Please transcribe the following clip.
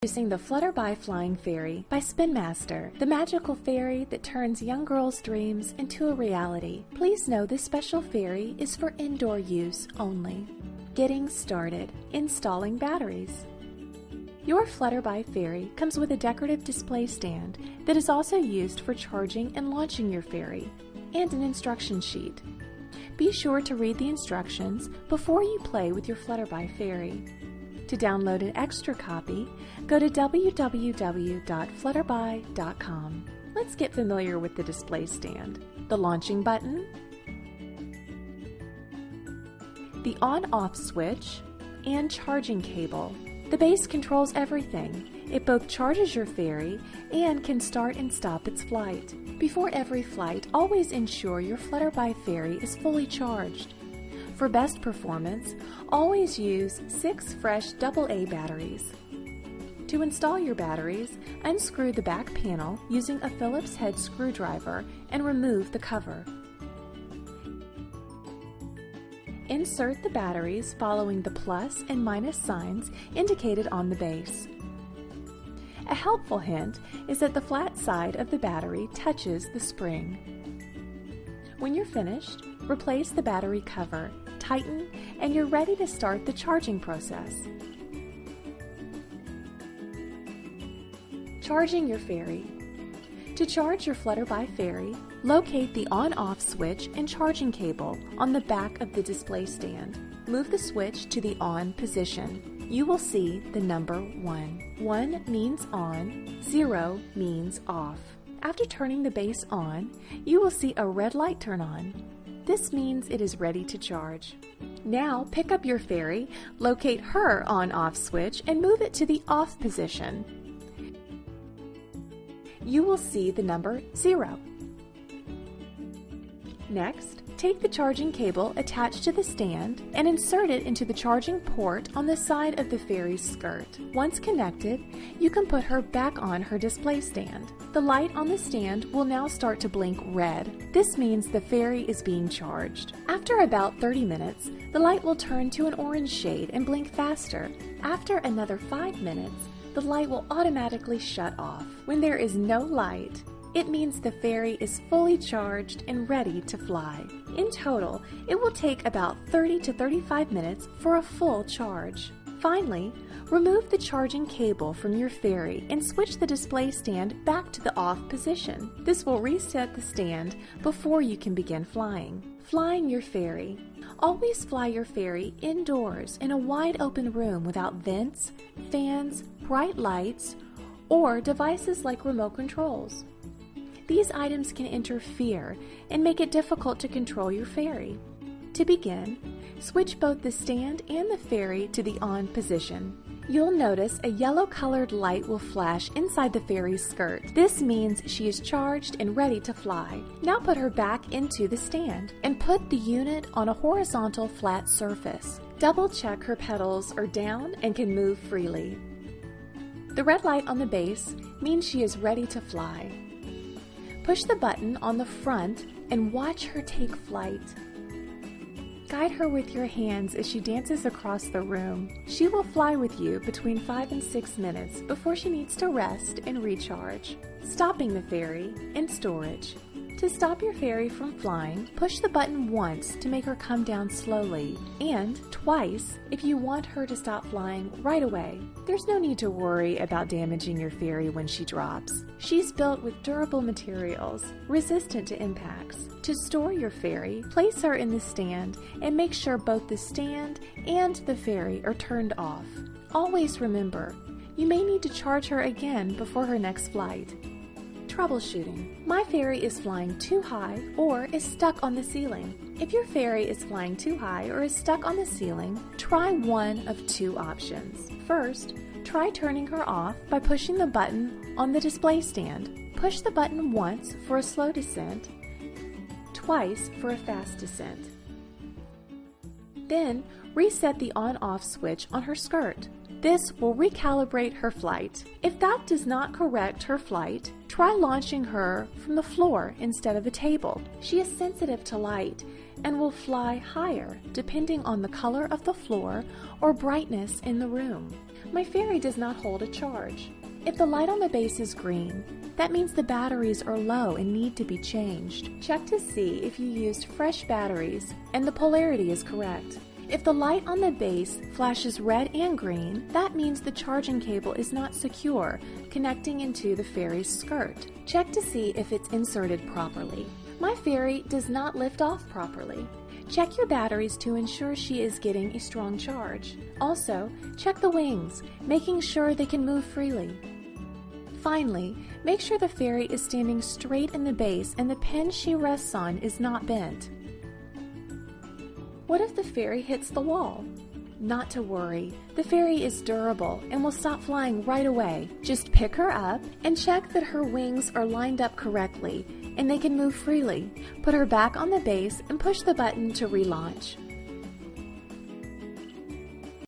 Introducing the Flutterby Flying Fairy by Spin Master, the magical fairy that turns young girls' dreams into a reality. Please know this special fairy is for indoor use only. Getting started. Installing batteries. Your Flutterby Fairy comes with a decorative display stand that is also used for charging and launching your fairy, and an instruction sheet. Be sure to read the instructions before you play with your Flutterby Fairy. To download an extra copy, go to www.flutterby.com. Let's get familiar with the display stand. The launching button, the on-off switch, and charging cable. The base controls everything. It both charges your fairy and can start and stop its flight. Before every flight, always ensure your Flutterby Fairy is fully charged. For best performance, always use 6 fresh AA batteries. To install your batteries, unscrew the back panel using a Phillips head screwdriver and remove the cover. Insert the batteries following the plus and minus signs indicated on the base. A helpful hint is that the flat side of the battery touches the spring. When you're finished, replace the battery cover, tighten, and you're ready to start the charging process. Charging your fairy. To charge your Flutterby Fairy, locate the on-off switch and charging cable on the back of the display stand. Move the switch to the on position. You will see the number 1. 1 means on, 0 means off. After turning the base on, you will see a red light turn on. This means it is ready to charge. Now pick up your fairy, locate her on-off switch, and move it to the off position. You will see the number 0. Next, take the charging cable attached to the stand and insert it into the charging port on the side of the fairy's skirt. Once connected, you can put her back on her display stand. The light on the stand will now start to blink red. This means the fairy is being charged. After about 30 minutes, the light will turn to an orange shade and blink faster. After another 5 minutes, the light will automatically shut off. When there is no light, it means the fairy is fully charged and ready to fly. In total, it will take about 30 to 35 minutes for a full charge. Finally, remove the charging cable from your fairy and switch the display stand back to the off position. This will reset the stand before you can begin flying. Flying your fairy. Always fly your fairy indoors in a wide open room without vents, fans, bright lights, or devices like remote controls. These items can interfere and make it difficult to control your fairy. To begin, switch both the stand and the fairy to the on position. You'll notice a yellow-colored light will flash inside the fairy's skirt. This means she is charged and ready to fly. Now put her back into the stand and put the unit on a horizontal flat surface. Double-check her pedals are down and can move freely. The red light on the base means she is ready to fly. Push the button on the front and watch her take flight. Guide her with your hands as she dances across the room. She will fly with you between 5 and 6 minutes before she needs to rest and recharge. Stopping the fairy in storage. To stop your fairy from flying, push the button once to make her come down slowly, and twice if you want her to stop flying right away. There's no need to worry about damaging your fairy when she drops. She's built with durable materials, resistant to impacts. To store your fairy, place her in the stand and make sure both the stand and the fairy are turned off. Always remember, you may need to charge her again before her next flight. Troubleshooting. My fairy is flying too high or is stuck on the ceiling. If your fairy is flying too high or is stuck on the ceiling, try one of 2 options. First, try turning her off by pushing the button on the display stand. Push the button once for a slow descent, twice for a fast descent. Then, reset the on-off switch on her skirt. This will recalibrate her flight. If that does not correct her flight, try launching her from the floor instead of a table. She is sensitive to light and will fly higher depending on the color of the floor or brightness in the room. My fairy does not hold a charge. If the light on the base is green, that means the batteries are low and need to be changed. Check to see if you used fresh batteries and the polarity is correct. If the light on the base flashes red and green, that means the charging cable is not secure, connecting into the fairy's skirt. Check to see if it's inserted properly. My fairy does not lift off properly. Check your batteries to ensure she is getting a strong charge. Also, check the wings, making sure they can move freely. Finally, make sure the fairy is standing straight in the base and the pin she rests on is not bent. What if the fairy hits the wall? Not to worry, the fairy is durable and will stop flying right away. Just pick her up and check that her wings are lined up correctly and they can move freely. Put her back on the base and push the button to relaunch.